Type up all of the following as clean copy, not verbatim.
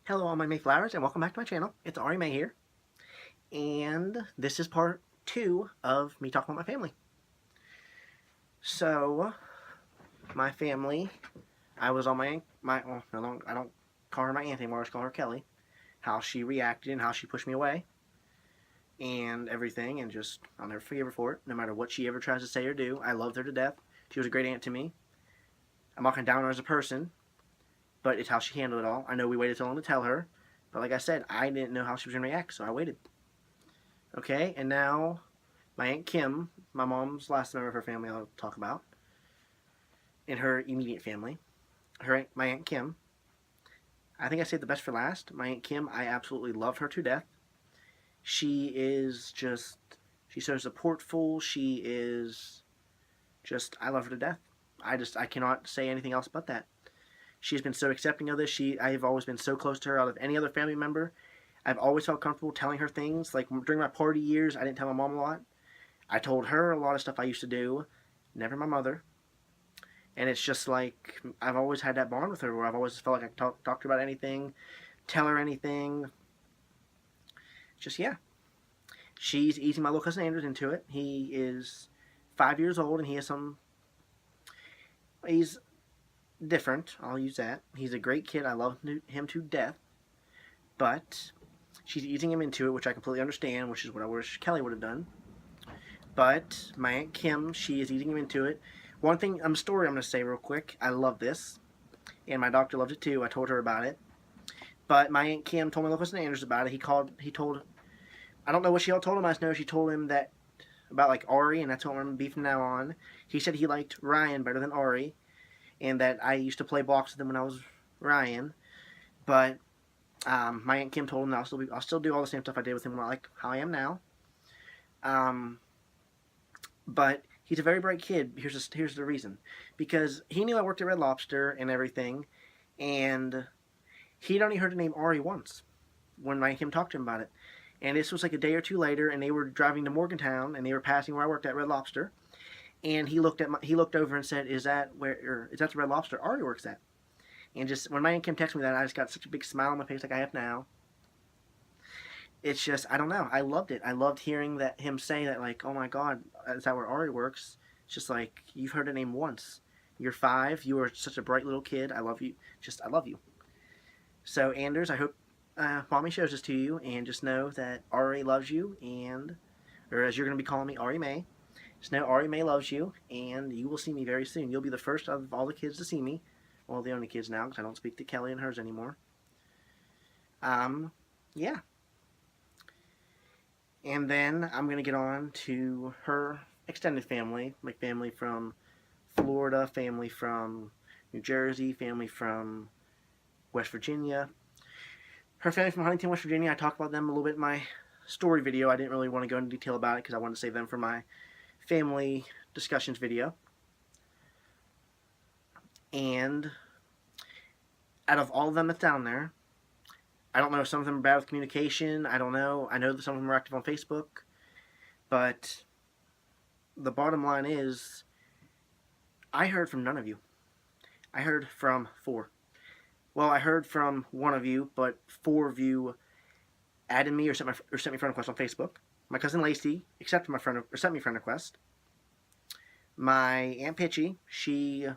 Hello all my Mayflowers and welcome back to my channel. It's Ari May here. And this is part 2 of me talking about my family. So, my family, I was on well, no, I don't call her my aunt anymore, I just call her Kelly. How she reacted and how she pushed me away. And everything, and just, I'll never forgive her for it, no matter what she ever tries to say or do. I loved her to death. She was a great aunt to me. I'm not going to down her as a person, but it's how she handled it all. I know we waited so long to tell her. But like I said, I didn't know how she was going to react, so I waited. Okay, and now my Aunt Kim, my mom's last member of her family I'll talk about, in her immediate family, my Aunt Kim, I think I saved the best for last. My Aunt Kim, I absolutely love her to death. She is just, she's so supportful. She is just, I love her to death. I cannot say anything else but that. She's been so accepting of this. I have always been so close to her out of any other family member. I've always felt comfortable telling her things. Like during my party years, I didn't tell my mom a lot. I told her a lot of stuff I used to do, never my mother. And it's just like, I've always had that bond with her where I've always felt like I could talk to her about anything, tell her anything. Just, yeah. She's easing my little cousin Andrews into it. He is 5 years old and he's different. I'll use that. He's a great kid. I love him to death. But she's easing him into it, which I completely understand, which is what I wish Kelly would have done. But my Aunt Kim, she is easing him into it. One thing, story I'm going to say real quick. I love this. And my doctor loves it too. I told her about it. But my Aunt Kim told my little cousin Andrews about it. I don't know what she all told him. I just know she told him that, about like Ari, and that's what I'm going to be from now on. He said he liked Ryan better than Ari. And that I used to play blocks with him when I was Ryan. But my Aunt Kim told him that I'll still do all the same stuff I did with him, like how I am now. But he's a very bright kid. Here's the reason. Because he knew I worked at Red Lobster and everything, and he'd only heard the name Ari once when my Aunt Kim talked to him about it. And this was like a day or two later, and they were driving to Morgantown, and they were passing where I worked at Red Lobster. And he looked over and said, "Is that the Red Lobster Ari works at?" And just when my Aunt Kim texted me that, I just got such a big smile on my face like I have now. It's just, I don't know. I loved it. I loved hearing him say that, like, "Oh my God, is that where Ari works?" It's just like, you've heard the name once. You're 5. You are such a bright little kid. I love you. I love you. So Anders, I hope Mommy shows this to you, and just know that Ari loves you, or as you're going to be calling me, Ari May. Just know Ari May loves you, and you will see me very soon. You'll be the first of all the kids to see me. Well, the only kids now, because I don't speak to Kelly and hers anymore. Yeah. And then I'm going to get on to her extended family. My family from Florida, family from New Jersey, family from West Virginia. Her family from Huntington, West Virginia, I talked about them a little bit in my story video. I didn't really want to go into detail about it because I wanted to save them for my family discussions video. And out of all of them that's down there, I don't know if some of them are bad with communication. I don't know. I know that some of them are active on Facebook. But the bottom line is, I heard from none of you. I heard from 4. Well, I heard from one of you, but 4 of you added me or sent me a friend request on Facebook. My cousin Lacey sent me a friend request. My Aunt Pitchy, she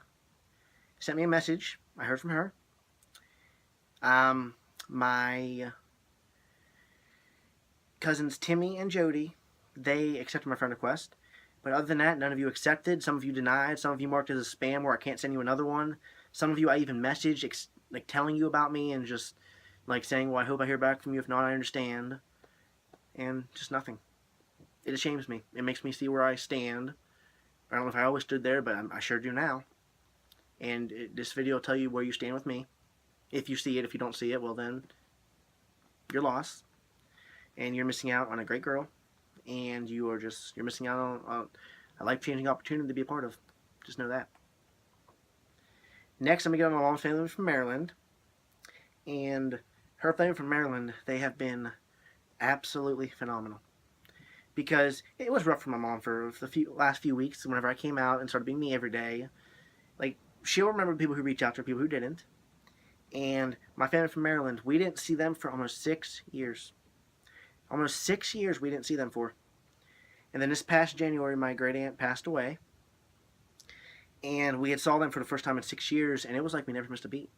sent me a message. I heard from her. My cousins Timmy and Jody, they accepted my friend request. But other than that, none of you accepted. Some of you denied. Some of you marked it as a spam where I can't send you another one. Some of you I even messaged, like telling you about me and just like saying, "Well, I hope I hear back from you. If not, I understand." And just nothing. It shames me. It makes me see where I stand. I don't know if I always stood there, but I sure do now. And this video will tell you where you stand with me. If you see it. If you don't see it, well then, you're lost. And you're missing out on a great girl. And you're missing out on a life-changing opportunity to be a part of. Just know that. Next, I'm going to get on my mom's family from Maryland. And her family from Maryland, they have been absolutely phenomenal. Because it was rough for my mom for the last few weeks whenever I came out and started being me every day. Like, she'll remember people who reached out to her, people who didn't. And my family from Maryland, we didn't see them for almost 6 years. Almost 6 years we didn't see them for. And then this past January, my great aunt passed away. And we had saw them for the first time in 6 years, and it was like we never missed a beat.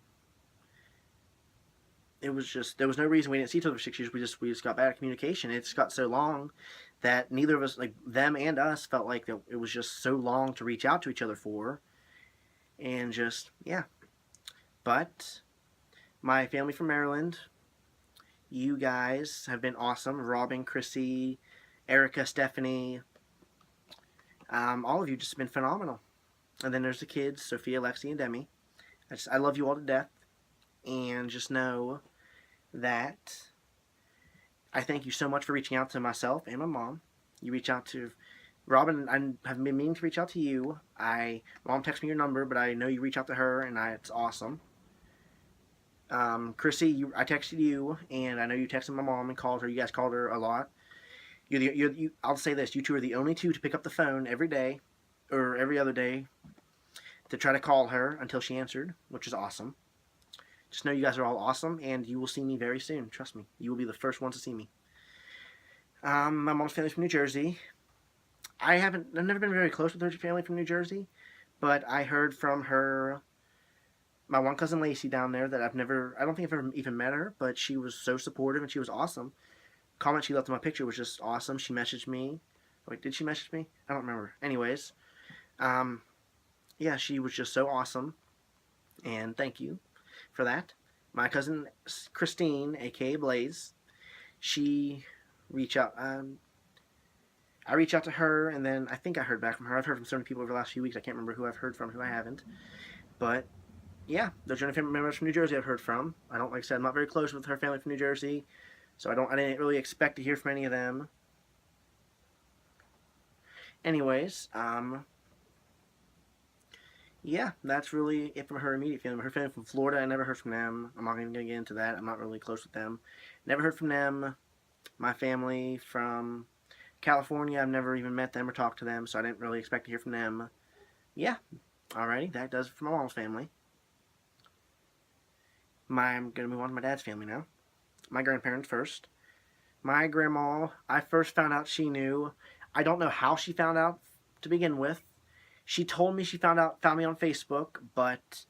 It was just, there was no reason we didn't see each other for 6 years. We just got bad at communication. It just got so long that neither of us, like them and us, felt like that it was just so long to reach out to each other for. And just, yeah. But my family from Maryland, you guys have been awesome. Robin, Chrissy, Erica, Stephanie, all of you just been phenomenal. And then there's the kids, Sophia, Lexi, and Demi. I love you all to death. And just know that I thank you so much for reaching out to myself and my mom. You reach out to Robin. I have been meaning to reach out to you. Mom texted me your number, but I know you reach out to her, and it's awesome. Chrissy, I texted you, and I know you texted my mom and called her. You guys called her a lot. I'll say this: you two are the only two to pick up the phone every day, or every other day, to try to call her until she answered, which is awesome. Just know you guys are all awesome, and you will see me very soon. Trust me. You will be the first ones to see me. My mom's family's from New Jersey. I've never been very close with her family from New Jersey, but I heard from my one cousin Lacey down there that I don't think I've ever even met her, but she was so supportive and she was awesome. Comment she left on my picture was just awesome. She messaged me. Wait, did she message me? I don't remember. Anyways, yeah, she was just so awesome, and thank you for that. My cousin Christine, aka Blaze, she reached out. I reached out to her, and then I think I heard back from her. I've heard from so many people over the last few weeks. I can't remember who I've heard from, who I haven't. But yeah, those are family members from New Jersey I've heard from. Like I said, I'm not very close with her family from New Jersey, so I didn't really expect to hear from any of them. Anyways, yeah, that's really it from her immediate family. Her family from Florida, I never heard from them. I'm not even going to get into that. I'm not really close with them. Never heard from them. My family from California, I've never even met them or talked to them, so I didn't really expect to hear from them. Yeah, alrighty, that does it for my mom's family. I'm going to move on to my dad's family now. My grandparents first. My grandma, I first found out she knew. I don't know how she found out to begin with. She told me she found me on Facebook, but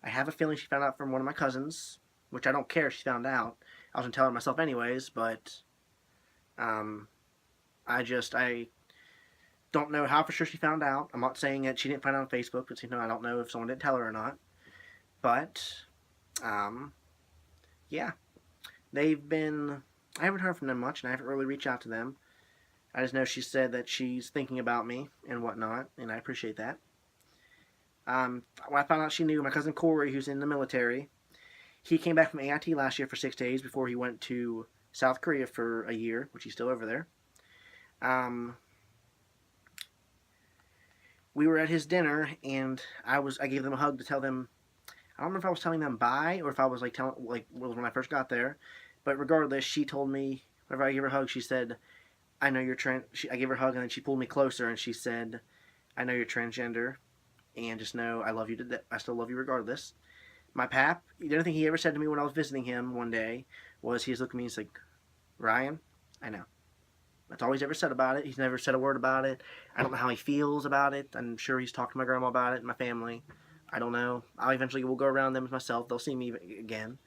I have a feeling she found out from one of my cousins, which I don't care if she found out. I was going to tell her myself anyways, but I don't know how for sure she found out. I'm not saying that she didn't find out on Facebook, because I don't know if someone didn't tell her or not. But, yeah. I haven't heard from them much, and I haven't really reached out to them. I just know she said that she's thinking about me and whatnot, and I appreciate that. When I found out she knew, my cousin Corey, who's in the military, he came back from AIT last year for 6 days before he went to South Korea for a year, which he's still over there. We were at his dinner, and I gave them a hug to tell them. I don't remember if I was telling them bye or if I was when I first got there, but regardless, she told me whenever I gave her a hug, she said, "I know you're I gave her a hug, and then she pulled me closer, and she said, "I know you're transgender, and just know I love you. I still love you regardless." My pap, the only thing he ever said to me when I was visiting him one day was he just looked at me and he's like, "Ryan, I know." That's all he's ever said about it. He's never said a word about it. I don't know how he feels about it. I'm sure he's talked to my grandma about it and my family. I don't know. I eventually will go around them myself. They'll see me again.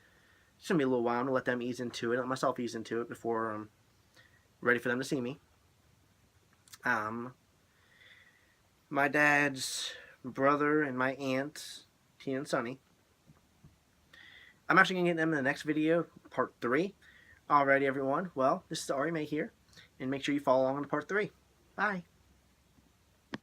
It's going to be a little while. I'm going to let them ease into it. Let myself ease into it before I'm ready for them to see me. My dad's brother and my aunt, Tina and Sonny. I'm actually going to get them in the next video, part 3. Alrighty, everyone. Well, this is Ari May here. And make sure you follow along to part 3. Bye.